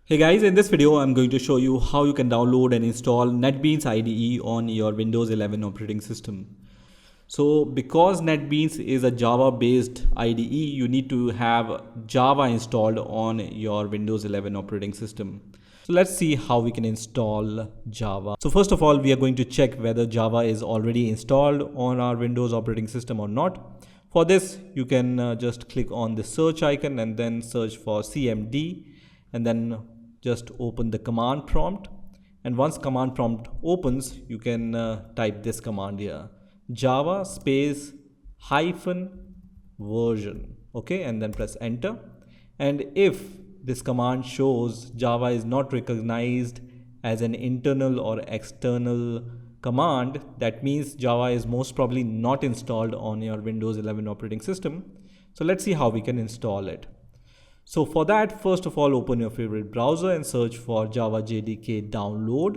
Hey guys, in this video I'm going to show you how you can download and install NetBeans IDE on your Windows 11 operating system. So because NetBeans is a Java based IDE, you need to have Java installed on your Windows 11 operating system. So let's see how we can install Java. So first of all, we are going to check whether Java is already installed on our Windows operating system or not. For this, you can just click on the search icon and then search for CMD and then just open the command prompt. And once command prompt opens, you can type this command here, Java space hyphen version. Okay, and then press enter. And if this command shows Java is not recognized as an internal or external command, that means Java is most probably not installed on your Windows 11 operating system. So let's see how we can install it. So for that, first of all, open your favorite browser and search for Java JDK download.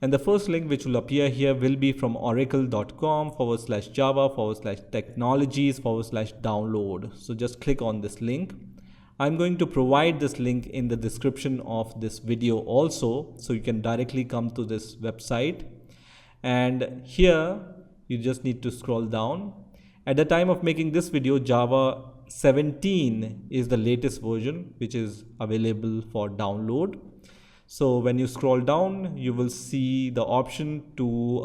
And the first link which will appear here will be from oracle.com/java/technologies/download. So just click on this link. I'm going to provide this link in the description of this video also, so you can directly come to this website. And here you just need to scroll down. At the time of making this video, Java 17 is the latest version which is available for download. So when you scroll down, you will see the option to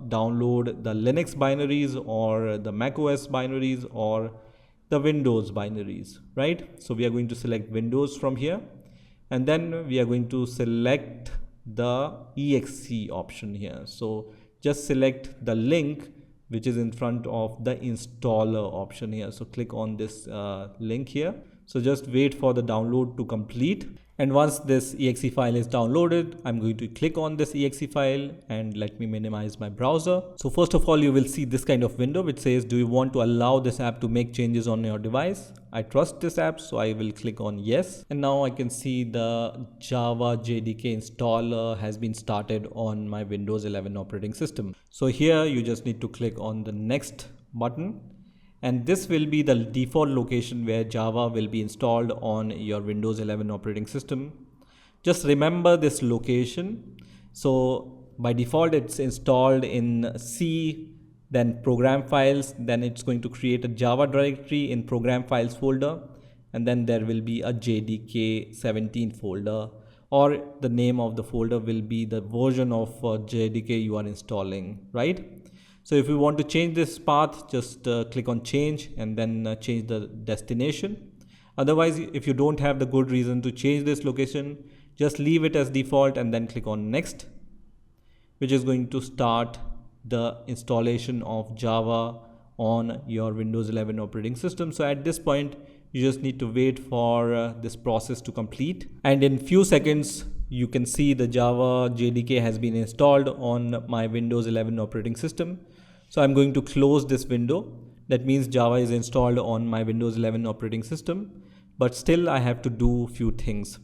download the Linux binaries or the macOS binaries or the Windows binaries, right? So we are going to select Windows from here, and then we are going to select the exe option here. So just select the link which is in front of the installer option here. So click on this link here. So just wait for the download to complete. And once this exe file is downloaded, I'm going to click on this exe file and let me minimize my browser. So first of all, you will see this kind of window which says, do you want to allow this app to make changes on your device? I trust this app, so I will click on yes. And now I can see the Java JDK installer has been started on my Windows 11 operating system. So here you just need to click on the next button. And this will be the default location where Java will be installed on your Windows 11 operating system. Just remember this location. So by default, it's installed in C, then program files, then it's going to create a Java directory in program files folder. And then there will be a JDK 17 folder, or the name of the folder will be the version of JDK you are installing, right? So if you want to change this path, just click on change and then change the destination. Otherwise, if you don't have the good reason to change this location, just leave it as default and then click on next, which is going to start the installation of Java on your Windows 11 operating system. So at this point, you just need to wait for this process to complete. And in few seconds, you can see the Java JDK has been installed on my Windows 11 operating system. So I'm going to close this window. That means Java is installed on my Windows 11 operating system, but still I have to do few things.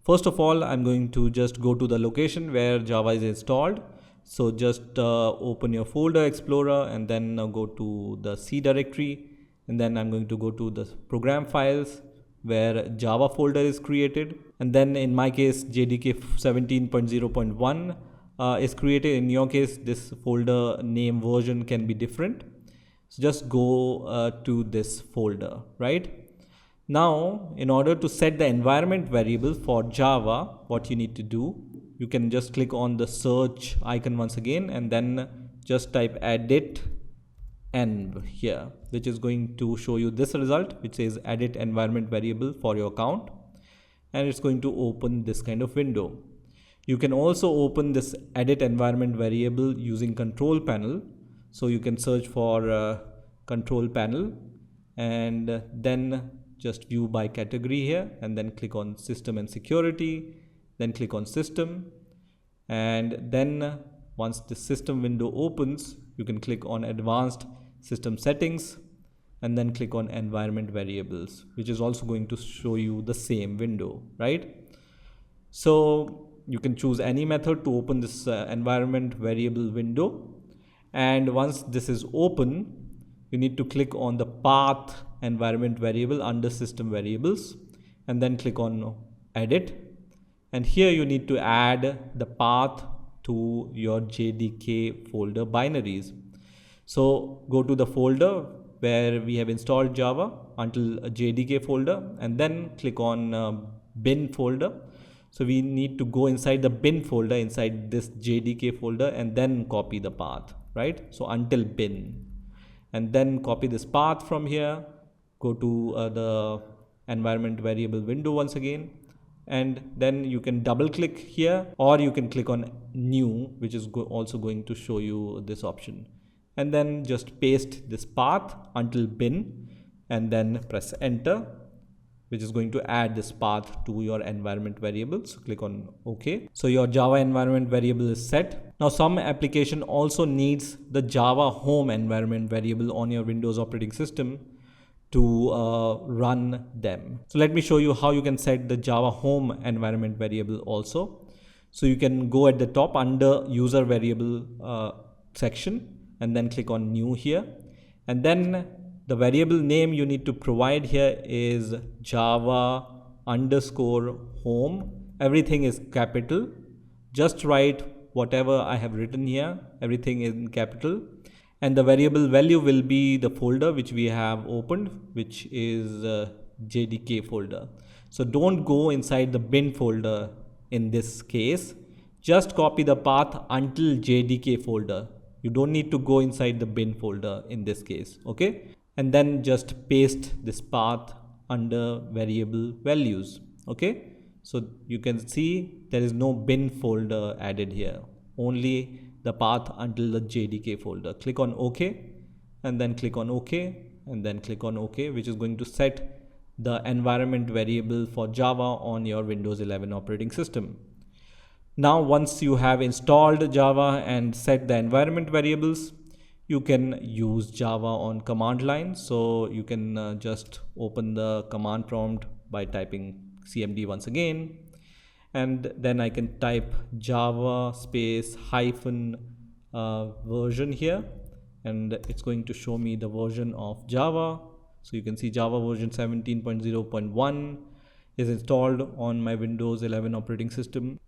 First of all, I'm going to just go to the location where Java is installed. So just open your folder explorer and then go to the C directory. And then I'm going to go to the program files where Java folder is created. And then in my case, JDK 17.0.1 is created. In your case, this folder name version can be different. So just go to this folder, right? Now, in order to set the environment variable for Java, what you need to do, you can just click on the search icon once again and then just type edit env here, which is going to show you this result, which says edit environment variable for your account. And it's going to open this kind of window. You can also open this edit environment variable using control panel. So you can search for control panel and then just view by category here and then click on system and security, then click on system. And then once the system window opens, you can click on advanced system settings and then click on environment variables, which is also going to show you the same window, right? So you can choose any method to open this environment variable window. And once this is open, you need to click on the path environment variable under system variables and then click on edit. And here you need to add the path to your JDK folder binaries. So go to the folder where we have installed Java until a JDK folder, and then click on bin folder. So we need to go inside the bin folder inside this JDK folder and then copy the path, right? So until bin, and then copy this path from here, go to the environment variable window once again, and then you can double click here, or you can click on new, which is also going to show you this option, and then just paste this path until bin and then press enter, which is going to add this path to your environment variable. So click on OK. So your Java environment variable is set. Now some application also needs the Java home environment variable on your Windows operating system to run them. So let me show you how you can set the Java home environment variable also. So you can go at the top under user variable section and then click on new here, and then the variable name you need to provide here is Java underscore home. Everything is capital. Just write whatever I have written here, everything in capital. And the variable value will be the folder which we have opened, which is JDK folder. So don't go inside the bin folder in this case. Just copy the path until JDK folder. You don't need to go inside the bin folder in this case, okay? And then just paste this path under variable values, okay? So you can see there is no bin folder added here, only the path until the JDK folder. Click on OK, and then click on OK, and then click on OK, which is going to set the environment variable for Java on your Windows 11 operating system. Now once you have installed Java and set the environment variables, you can use Java on command line. So you can just open the command prompt by typing cmd once again, and then I can type Java space hyphen version here, and it's going to show me the version of Java. So you can see Java version 17.0.1 is installed on my Windows 11 operating system.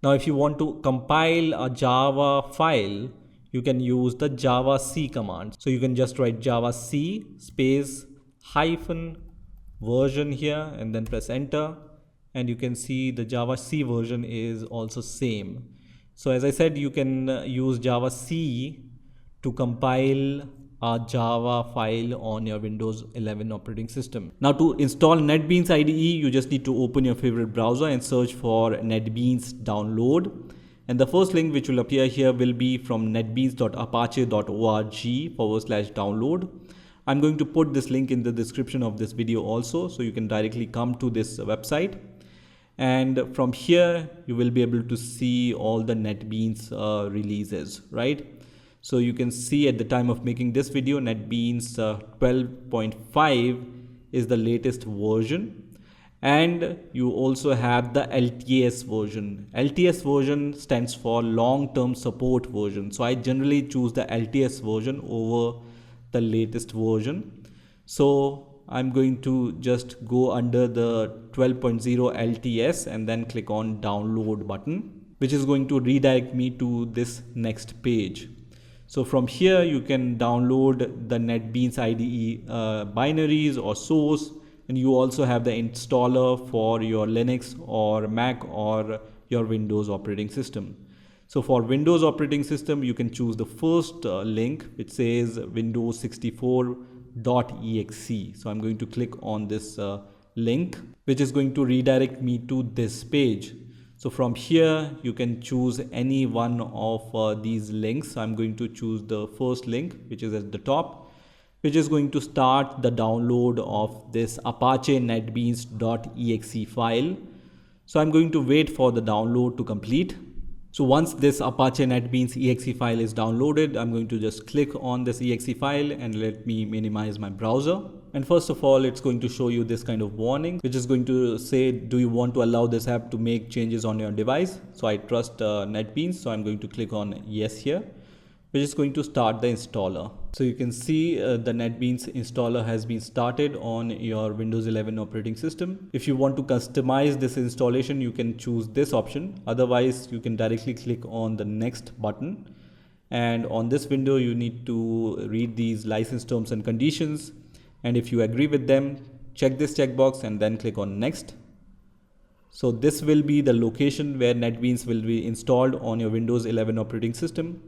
Now if you want to compile a Java file, you can use the Java C command. So you can just write Java C space hyphen version here and then press enter, and you can see the Java C version is also same. So as I said, you can use Java C to compile a Java file on your Windows 11 operating system. Now to install NetBeans IDE, you just need to open your favorite browser and search for NetBeans download. And the first link which will appear here will be from netbeans.apache.org/download. I'm going to put this link in the description of this video also, so you can directly come to this website. And from here, you will be able to see all the NetBeans releases, right? So you can see at the time of making this video, NetBeans 12.5 is the latest version. And you also have the LTS version. LTS version stands for long-term support version. So I generally choose the LTS version over the latest version. So I'm going to just go under the 12.0 LTS and then click on download button, which is going to redirect me to this next page. So from here, you can download the NetBeans IDE binaries or source, and you also have the installer for your Linux or Mac or your Windows operating system. So for Windows operating system, you can choose the first link, which says Windows 64.exe. So I'm going to click on this link, which is going to redirect me to this page. So from here, you can choose any one of these links. I'm going to choose the first link, which is at the top, which is going to start the download of this Apache netbeans.exe file. So I'm going to wait for the download to complete. So once this Apache NetBeans exe file is downloaded, I'm going to just click on this exe file and let me minimize my browser. And first of all, it's going to show you this kind of warning, which is going to say, do you want to allow this app to make changes on your device? So I trust NetBeans, so I'm going to click on yes here. which is going to start the installer. So you can see the NetBeans installer has been started on your Windows 11 operating system. If you want to customize this installation, you can choose this option. Otherwise, you can directly click on the next button. And on this window, you need to read these license terms and conditions. And if you agree with them, check this checkbox and then click on next. So this will be the location where NetBeans will be installed on your Windows 11 operating system.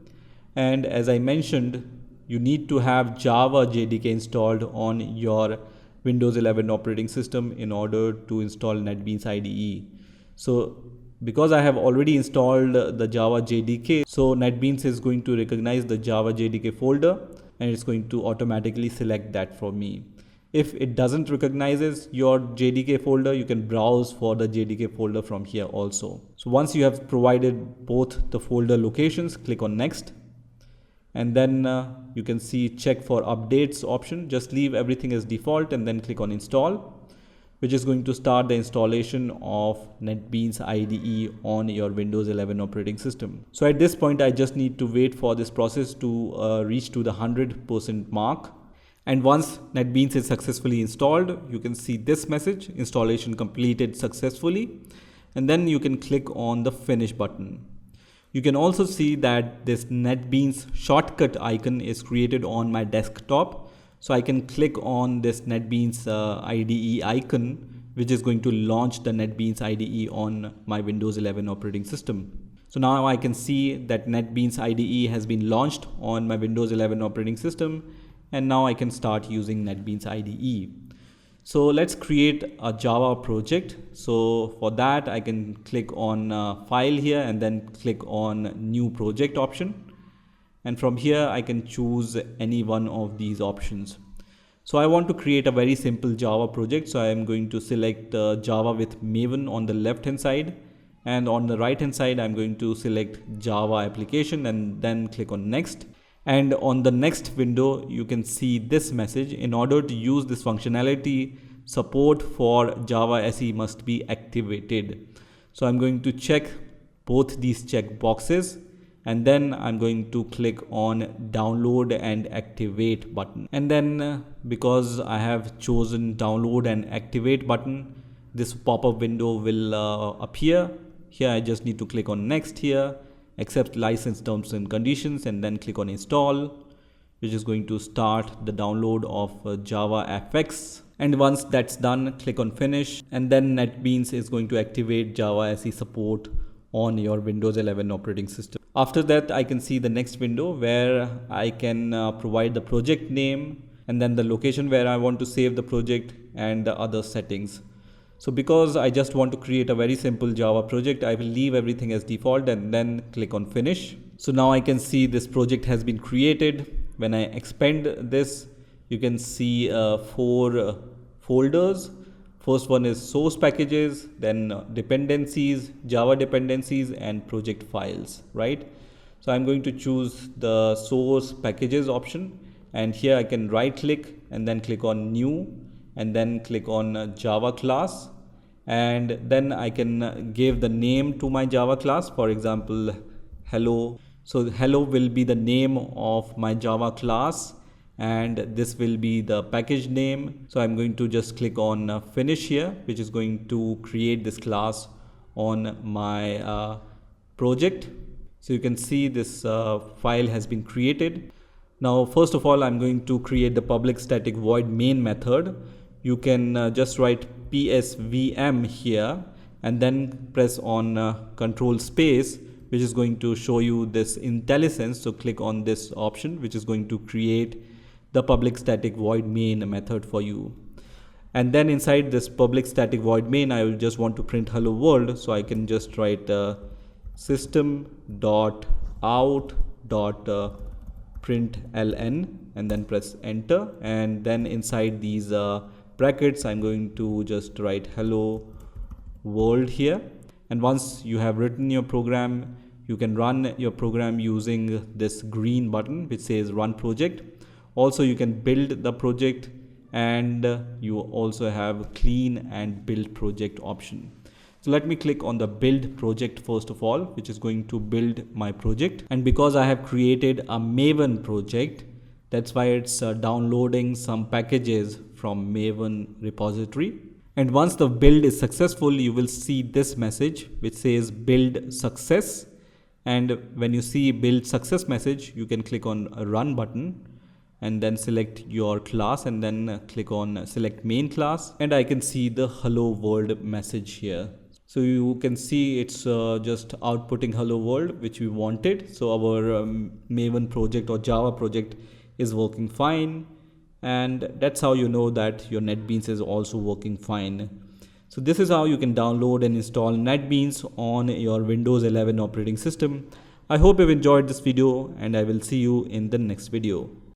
And as I mentioned, you need to have Java JDK installed on your Windows 11 operating system in order to install NetBeans IDE. So because I have already installed the Java JDK, so NetBeans is going to recognize the Java JDK folder and it's going to automatically select that for me. If it doesn't recognize your JDK folder, you can browse for the JDK folder from here also. So once you have provided both the folder locations, click on next. And then you can see check for updates option. Just leave everything as default and then click on install, which is going to start the installation of NetBeans IDE on your Windows 11 operating system. So at this point, I just need to wait for this process to reach to the 100% mark. And once NetBeans is successfully installed, you can see this message, installation completed successfully. And then you can click on the finish button. You can also see that this NetBeans shortcut icon is created on my desktop. So I can click on this NetBeans IDE icon, which is going to launch the NetBeans IDE on my Windows 11 operating system. So now I can see that NetBeans IDE has been launched on my Windows 11 operating system. And now I can start using NetBeans IDE. So let's create a Java project. So for that, I can click on file here and then click on new project option. And from here, I can choose any one of these options. So I want to create a very simple Java project. So I am going to select Java with Maven on the left hand side. And on the right hand side, I'm going to select Java application and then click on next. And on the next window, you can see this message. In order to use this functionality, support for Java SE must be activated. So I'm going to check both these check boxes and then I'm going to click on download and activate button. And then because I have chosen download and activate button, this pop-up window will appear. Here I just need to click on next here, accept license terms and conditions, and then click on install, which is going to start the download of Java FX. And once that's done, click on finish, and then NetBeans is going to activate Java SE support on your Windows 11 operating system. After that, I can see the next window where I can provide the project name and then the location where I want to save the project and the other settings. So because I just want to create a very simple Java project, I will leave everything as default and then click on finish. So now I can see this project has been created. When I expand this, you can see 4 folders. First one is source packages, then dependencies, Java dependencies, and project files, right? So I'm going to choose the source packages option, and here I can right click and then click on new and then click on Java class, and then I can give the name to my Java class, for example hello. So hello will be the name of my Java class and this will be the package name. So I'm going to just click on finish here, which is going to create this class on my project. So you can see this file has been created. Now first of all, I'm going to create the public static void main method. You can just write psvm here and then press on control space, which is going to show you this IntelliSense. So click on this option, which is going to create the public static void main method for you. And then inside this public static void main, I will just want to print hello world. So I can just write system.out.println and then press enter. And then inside these brackets, I'm going to just write hello world here. And once you have written your program, you can run your program using this green button which says run project. Also, you can build the project, and you also have clean and build project option. So let me click on the build project first of all, which is going to build my project. And because I have created a Maven project, that's why it's downloading some packages from Maven repository. And once the build is successful, you will see this message which says build success. And when you see build success message, you can click on a run button and then select your class and then click on select main class. And I can see the hello world message here. So you can see it's just outputting hello world, which we wanted. So our Maven project or Java project is working fine. And that's how you know that your NetBeans is also working fine. So this is how you can download and install NetBeans on your Windows 11 operating system. I hope you've enjoyed this video and I will see you in the next video.